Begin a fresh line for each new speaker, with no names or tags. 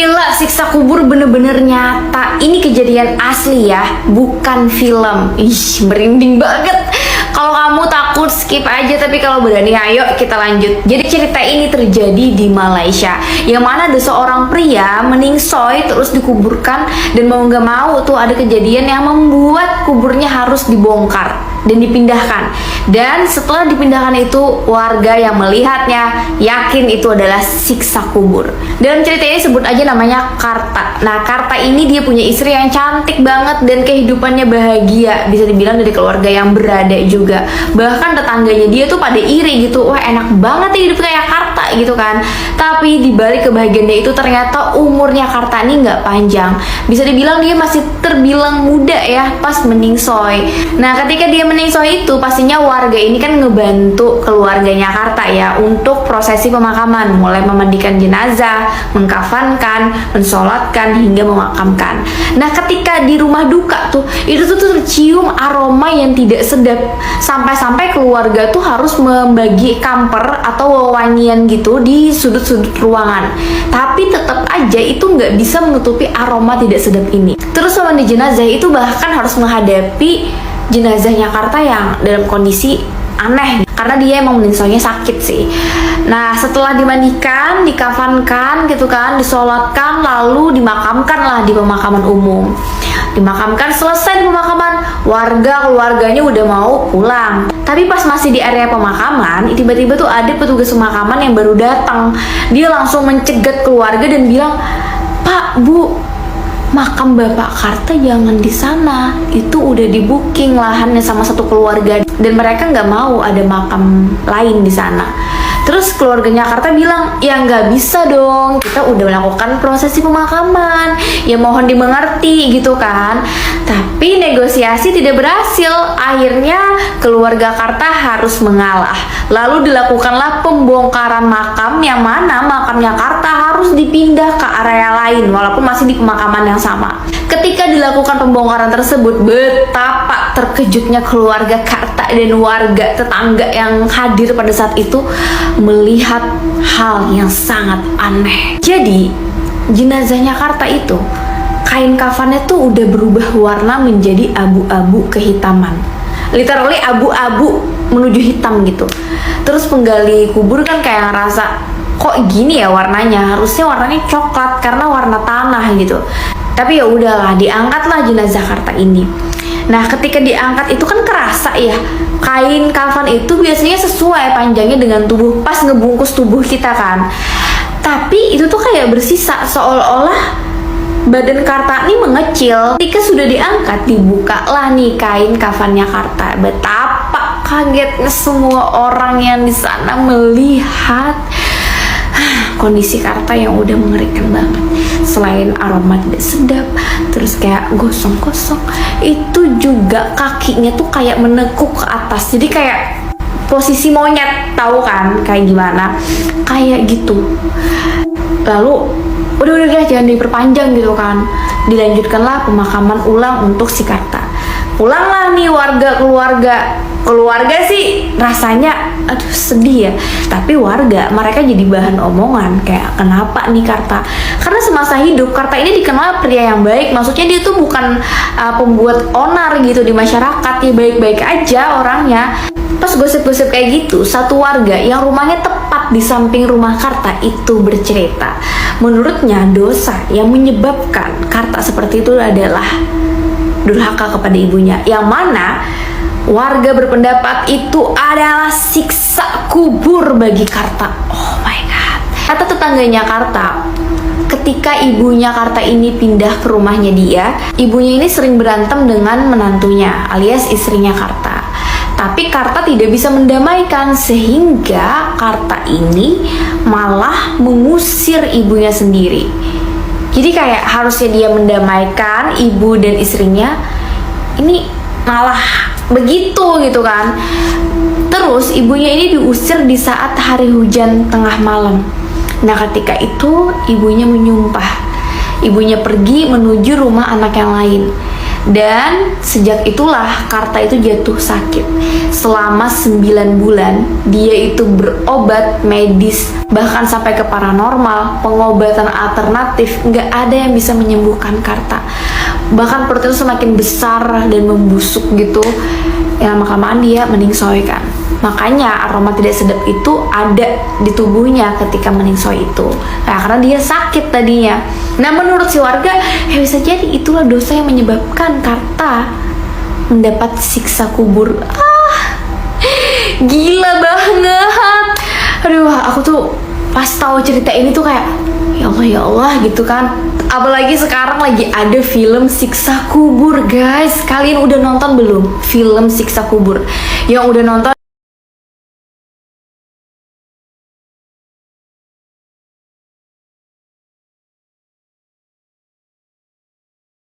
Gila, siksa kubur bener-bener nyata. Ini kejadian asli ya, bukan film. Ih, merinding banget. Kalau kamu takut skip aja, tapi kalau berani ayo kita lanjut. Jadi cerita ini terjadi di Malaysia, yang mana ada seorang pria meningsoy terus dikuburkan, dan mau nggak mau tuh ada kejadian yang membuat kuburnya harus dibongkar dan dipindahkan. Dan setelah dipindahkan itu, warga yang melihatnya yakin itu adalah siksa kubur. Dalam cerita ini sebut aja namanya Karta. Nah, Karta ini dia punya istri yang cantik banget dan kehidupannya bahagia, bisa dibilang dari keluarga yang berada juga. Bahkan tetangganya dia tuh pada iri gitu, wah enak banget ya hidup kayak Karta gitu kan. Tapi dibalik kebahagiaannya itu ternyata umurnya Karta ini nggak panjang. Bisa dibilang dia masih terbilang muda ya pas meningsoy. Nah, ketika dia meningsoy itu pastinya warga ini kan ngebantu keluarganya Karta ya untuk prosesi pemakaman, mulai memandikan jenazah, mengkafankan, mensolatkan hingga memakamkan. Nah, ketika di rumah duka tuh itu tuh tercium aroma yang tidak sedap, sampai-sampai keluarga tuh harus membagi kamper atau wewangian gitu di sudut-sudut ruangan. Tapi tetap aja itu nggak bisa menutupi aroma tidak sedap ini. Terus memandi jenazah itu bahkan harus menghadapi jenazahnya Karta yang dalam kondisi aneh karena dia emang meningsoynya sakit sih. Nah, setelah dimandikan, dikafankan gitu kan, disolatkan, lalu dimakamkan lah di pemakaman umum. Dimakamkan, selesai pemakaman, keluarganya udah mau pulang. Tapi pas masih di area pemakaman, tiba-tiba tuh ada petugas pemakaman yang baru datang. Dia langsung mencegat keluarga dan bilang, "Pak, Bu, makam Bapak Karta jangan di sana. Itu udah di booking lahannya sama satu keluarga dan mereka nggak mau ada makam lain di sana." Terus keluarganya Karta bilang, "Ya nggak bisa dong, kita udah melakukan prosesi pemakaman, ya mohon dimengerti," gitu kan. Tapi negosiasi tidak berhasil. Akhirnya keluarga Karta harus mengalah. Lalu dilakukanlah pembongkaran makam, yang mana makamnya Karta harus dipindah ke area lain walaupun masih di pemakaman yang sama. Ketika dilakukan pembongkaran tersebut, betapa terkejutnya keluarga Karta dan warga tetangga yang hadir pada saat itu melihat hal yang sangat aneh. Jadi jenazahnya Karta itu, kain kafannya tuh udah berubah warna menjadi abu-abu kehitaman, literally abu-abu menuju hitam gitu. Terus penggali kubur kan kayak ngerasa, kok gini ya warnanya, harusnya warnanya coklat karena warna tanah gitu. Tapi ya udahlah, diangkatlah jenazah Karta ini. Nah, ketika diangkat itu kan kerasa ya, kain kafan itu biasanya sesuai panjangnya dengan tubuh, pas ngebungkus tubuh kita kan. Tapi itu tuh kayak bersisa, seolah-olah badan Karta ini mengecil. Ketika sudah diangkat, dibukalah nih kain kafannya Karta. Betapa kagetnya semua orang yang di sana melihat kondisi Karta yang udah mengerikan banget. Selain aroma tidak sedap, terus kayak gosong-gosong, itu juga kakinya tuh kayak menekuk ke atas. Jadi kayak posisi monyet, tahu kan kayak gimana? Kayak gitu. Lalu udah jangan diperpanjang gitu kan. Dilanjutkanlah pemakaman ulang untuk si Karta. Pulanglah nih keluarga sih rasanya aduh sedih ya, tapi mereka jadi bahan omongan kayak, kenapa nih Karta? Karena semasa hidup Karta ini dikenal pria yang baik, maksudnya dia tuh bukan pembuat onar gitu di masyarakat, ya baik-baik aja orangnya. Pas gosip-gosip kayak gitu, satu warga yang rumahnya tepat di samping rumah Karta itu bercerita, menurutnya dosa yang menyebabkan Karta seperti itu adalah durhaka kepada ibunya, yang mana warga berpendapat itu adalah siksa kubur bagi Karta. Oh my god. Kata tetangganya Karta, ketika ibunya Karta ini pindah ke rumahnya dia, ibunya ini sering berantem dengan menantunya alias istrinya Karta. Tapi Karta tidak bisa mendamaikan, sehingga Karta ini malah mengusir ibunya sendiri. Jadi kayak harusnya dia mendamaikan ibu dan istrinya, ini malah begitu gitu kan. Terus ibunya ini diusir di saat hari hujan tengah malam. Nah, ketika itu ibunya menyumpah. Ibunya pergi menuju rumah anak yang lain. Dan sejak itulah Karta itu jatuh sakit. Selama 9 bulan dia itu berobat medis, bahkan sampai ke paranormal, pengobatan alternatif, nggak ada yang bisa menyembuhkan Karta. Bahkan perut itu semakin besar dan membusuk gitu. Ya lama-kelamaan dia meningsoi kan. Makanya aroma tidak sedap itu ada di tubuhnya ketika meningsoi itu. Nah, karena dia sakit tadinya. Nah, menurut si warga, ya bisa jadi itulah dosa yang menyebabkan Karta mendapat siksa kubur. Gila banget. Aduh, aku tuh pas tahu cerita ini tuh kayak ya Allah gitu kan. Apalagi sekarang lagi ada film Siksa Kubur, guys. Kalian udah nonton belum film Siksa Kubur? Yang udah nonton